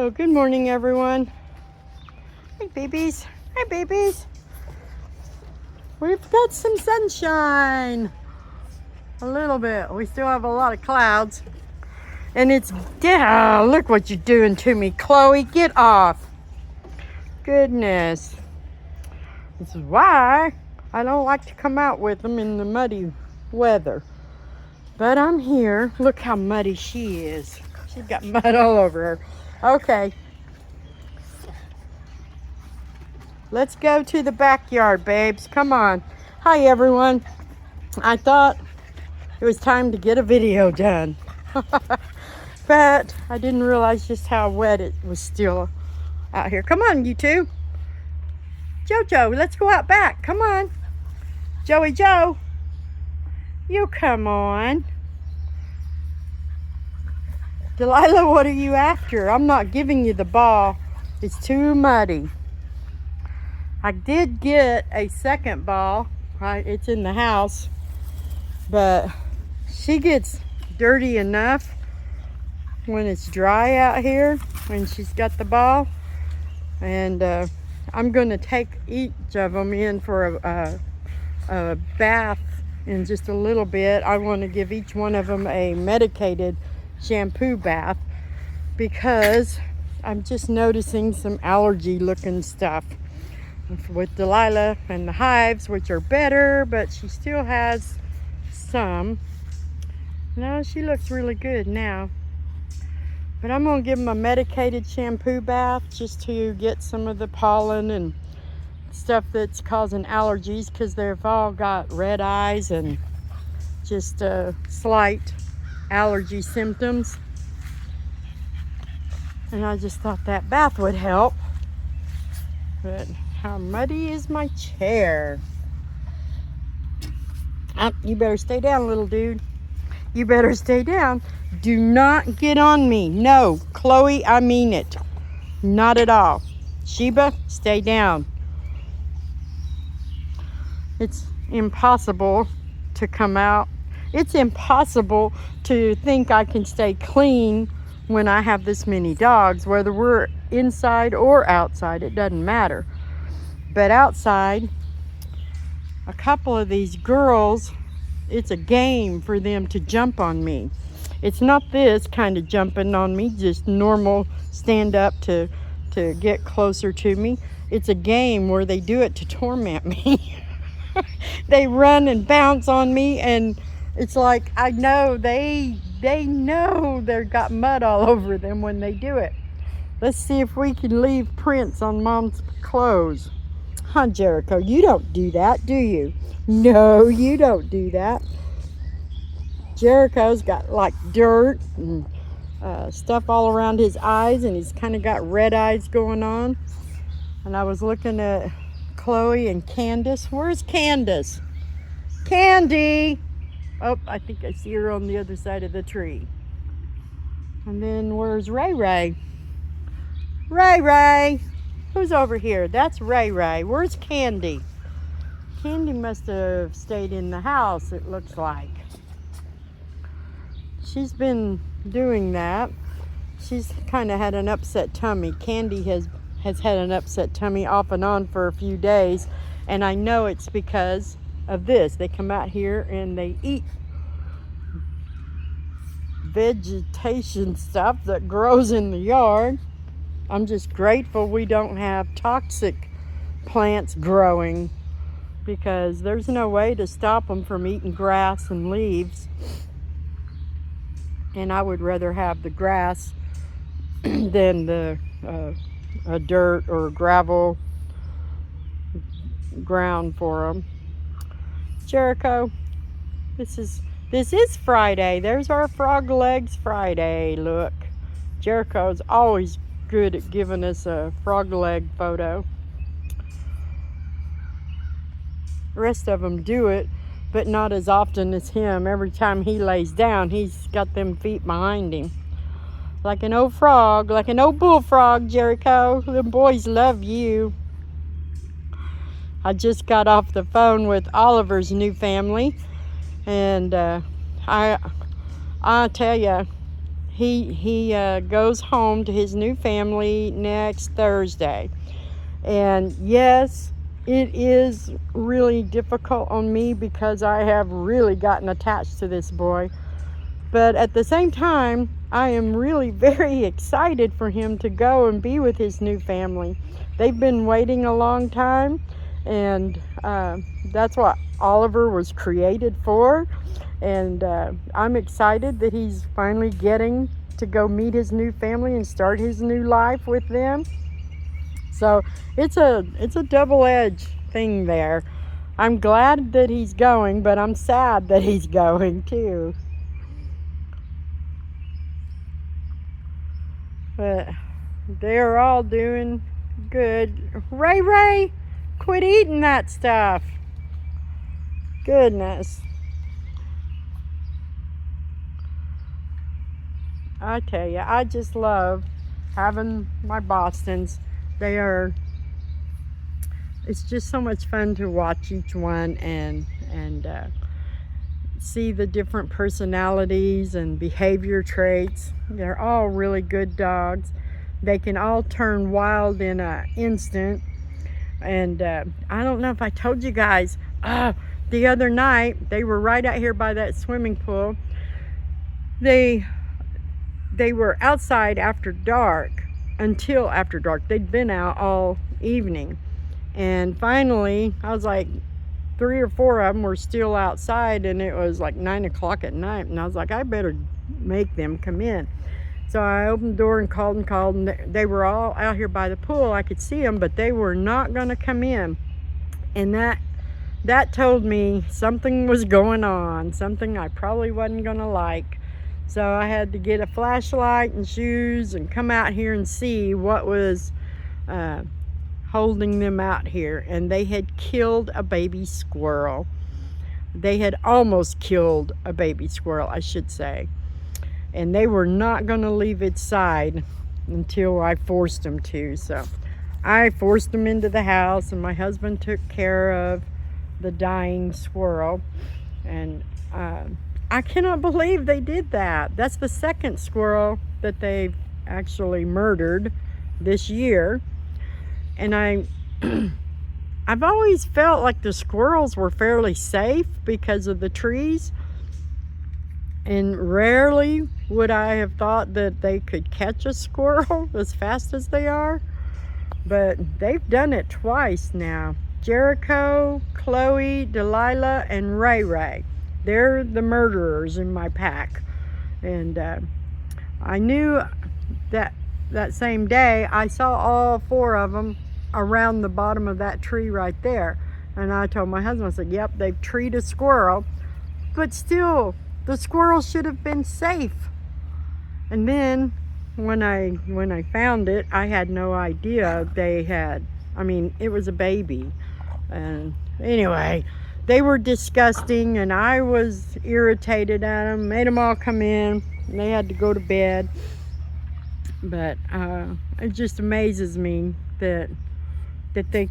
So, good morning, everyone. Hi, babies. Hi, babies. We've got some sunshine. A little bit. We still have a lot of clouds. And it's, yeah, look what you're doing to me, Chloe. Get off. Goodness. This is why I don't like to come out with them in the muddy weather. But I'm here. Look how muddy she is. She's got mud all over her. Okay. Let's go to the backyard, babes. Come on. Hi, everyone. I thought it was time to get a video done. But I didn't realize just how wet it was still out here. Come on, you two. Jojo, let's go out back. Come on. Joey Joe. You come on. Delilah, what are you after? I'm not giving you the ball. It's too muddy. I did get a second ball. Right, it's in the house. But she gets dirty enough when it's dry out here, when she's got the ball. And I'm going to take each of them in for a bath in just a little bit. I want to give each one of them a medicated shampoo bath because I'm just noticing some allergy looking stuff with Delilah and the hives, which are better, but she still has some. No, she looks really good now. But I'm going to give them a medicated shampoo bath just to get some of the pollen and stuff that's causing allergies, because they've all got red eyes and just slight allergy symptoms. And I just thought that bath would help. But how muddy is my chair? You better stay down, little dude. You better stay down. Do not get on me. No, Chloe, I mean it. Not at all. Sheba, stay down. It's impossible to come out. It's impossible to think I can stay clean when I have this many dogs, whether we're inside or outside. It doesn't matter. But outside, a couple of these girls, it's a game for them to jump on me. It's not this kind of jumping on me, just normal stand up to get closer to me. It's a game where they do it to torment me. They run and bounce on me, and it's like I know they know they've got mud all over them when they do it. Let's see if we can leave prints on Mom's clothes. Huh, Jericho? You don't do that, do you? No, you don't do that. Jericho's got like dirt and stuff all around his eyes, and he's kind of got red eyes going on. And I was looking at Chloe and Candace. Where's Candace? Candy! Oh, I think I see her on the other side of the tree. And then where's Ray Ray? Ray Ray! Who's over here? That's Ray Ray. Where's Candy? Candy must have stayed in the house, it looks like. She's been doing that. She's kind of had an upset tummy. Candy has had an upset tummy off and on for a few days. And I know it's because of this. They come out here and they eat vegetation stuff that grows in the yard. I'm just grateful we don't have toxic plants growing, because there's no way to stop them from eating grass and leaves. And I would rather have the grass than the dirt or gravel ground for them. Jericho, this is Friday. There's our Frog Legs Friday. Look, Jericho's always good at giving us a frog leg photo. The rest of them do it, but not as often as him. Every time he lays down, he's got them feet behind him. Like an old frog, like an old bullfrog, Jericho. The boys love you. I just got off the phone with Oliver's new family, and I tell you, he goes home to his new family next Thursday. And yes, it is really difficult on me because I have really gotten attached to this boy. But at the same time, I am really very excited for him to go and be with his new family. They've been waiting a long time, and that's what Oliver was created for. And I'm excited that he's finally getting to go meet his new family and start his new life with them. So it's a double-edged thing there. I'm glad that he's going, but I'm sad that he's going too. But they're all doing good. Ray, quit eating that stuff. Goodness. I tell you, I just love having my Bostons. It's just so much fun to watch each one and see the different personalities and behavior traits. They're all really good dogs. They can all turn wild in an instant. And I don't know if I told you guys, the other night, they were right out here by that swimming pool. They were outside after dark, until after dark. They'd been out all evening. And finally, I was like, 3 or 4 of them were still outside, and it was like 9 o'clock at night. And I was like, I better make them come in. So I opened the door and called, and they were all out here by the pool. I could see them, but they were not going to come in. And that told me something was going on, something I probably wasn't going to like. So I had to get a flashlight and shoes and come out here and see what was holding them out here. And they had killed a baby squirrel. They had almost killed a baby squirrel, I should say. And they were not going to leave its side until I forced them to. So I forced them into the house, and my husband took care of the dying squirrel. And I cannot believe they did that. That's the second squirrel that they've actually murdered this year. And I've always felt like the squirrels were fairly safe because of the trees. And rarely would I have thought that they could catch a squirrel as fast as they are. But they've done it twice now. Jericho, Chloe, Delilah, and Ray. They're the murderers in my pack. And I knew that same day I saw all 4 of them around the bottom of that tree right there. And I told my husband, I said, yep, they've treed a squirrel. But still, the squirrel should have been safe. And then when I found it, I had no idea it was a baby. And anyway, they were disgusting, and I was irritated at them, made them all come in, and they had to go to bed. But it just amazes me that they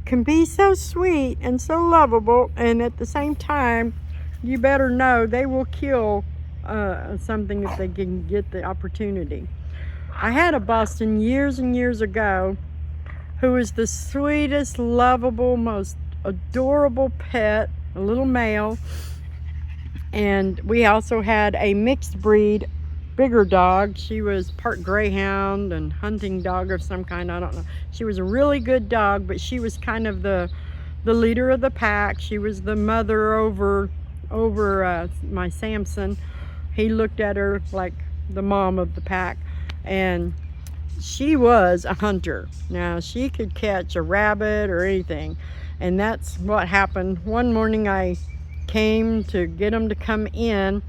can be so sweet and so lovable, and at the same time, you better know they will kill something if they can get the opportunity. I had a Boston years and years ago who was the sweetest, lovable, most adorable pet, a little male. And we also had a mixed breed, bigger dog. She was part greyhound and hunting dog of some kind, I don't know. She was a really good dog, but she was kind of the leader of the pack. She was the mother over my Samson. He looked at her like the mom of the pack, and she was a hunter. Now, she could catch a rabbit or anything, and that's what happened. One morning I came to get him to come in,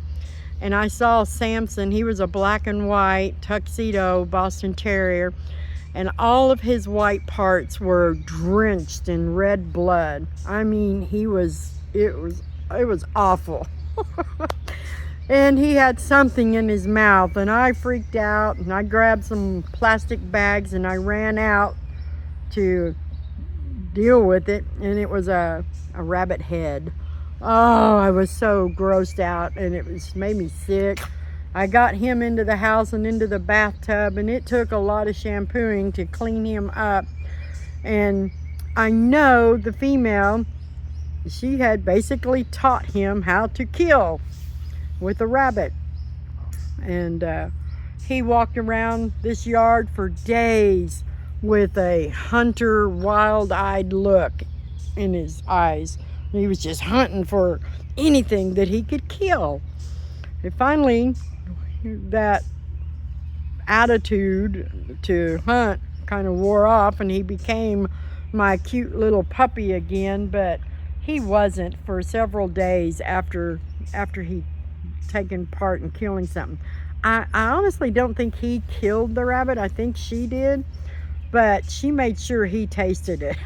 and I saw Samson. He was a black and white tuxedo Boston Terrier, and all of his white parts were drenched in red blood. I mean, it was awful. And he had something in his mouth, and I freaked out, and I grabbed some plastic bags and I ran out to deal with it, and it was a rabbit head. Oh, I was so grossed out, and it made me sick. I got him into the house and into the bathtub, and it took a lot of shampooing to clean him up. And I know the female, she had basically taught him how to kill with a rabbit. And he walked around this yard for days with a hunter, wild-eyed look in his eyes. He was just hunting for anything that he could kill. And finally, that attitude to hunt kind of wore off, and he became my cute little puppy again. But he wasn't for several days after he'd taken part in killing something. I honestly don't think he killed the rabbit. I think she did, but she made sure he tasted it.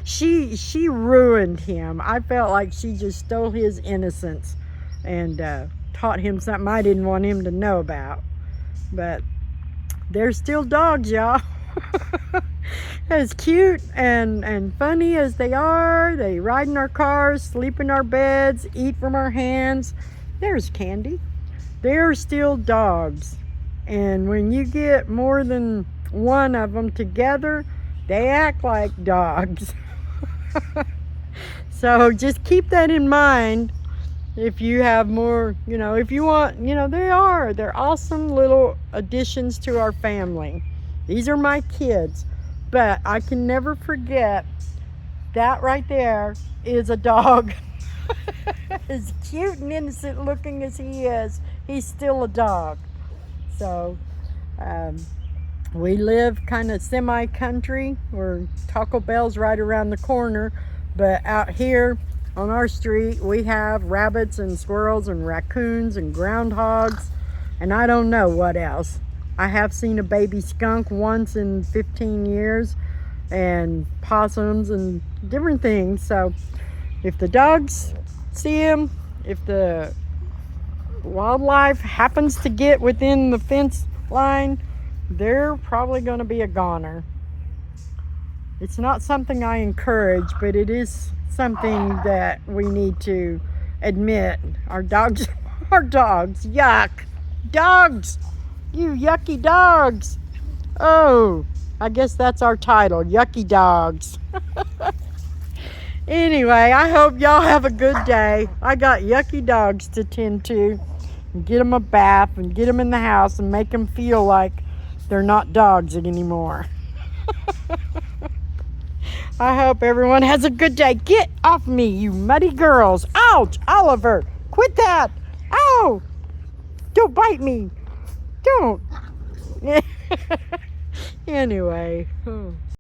She ruined him. I felt like she just stole his innocence and taught him something I didn't want him to know about. But they're still dogs, y'all. As cute and funny as they are, they ride in our cars, sleep in our beds, eat from our hands. There's Candy. They're still dogs. And when you get more than one of them together, they act like dogs. So just keep that in mind if you have more, if you want, they're awesome little additions to our family. These are my kids, but I can never forget that right there is a dog. As cute and innocent looking as he is, he's still a dog. So we live kind of semi-country, where Taco Bell's right around the corner, but out here on our street we have rabbits and squirrels and raccoons and groundhogs, and I don't know what else. I have seen a baby skunk once in 15 years, and possums and different things. So if the dogs see them, if the wildlife happens to get within the fence line, they're probably going to be a goner. It's not something I encourage, but it is something that we need to admit. Our dogs are dogs. Yuck. Dogs! You yucky dogs! Oh, I guess that's our title, Yucky Dogs. Anyway, I hope y'all have a good day. I got yucky dogs to tend to. And get them a bath and get them in the house and make them feel like they're not dogs anymore. I hope everyone has a good day. Get off me, you muddy girls. Ouch, Oliver, quit that. Ow, don't bite me. Don't. Anyway.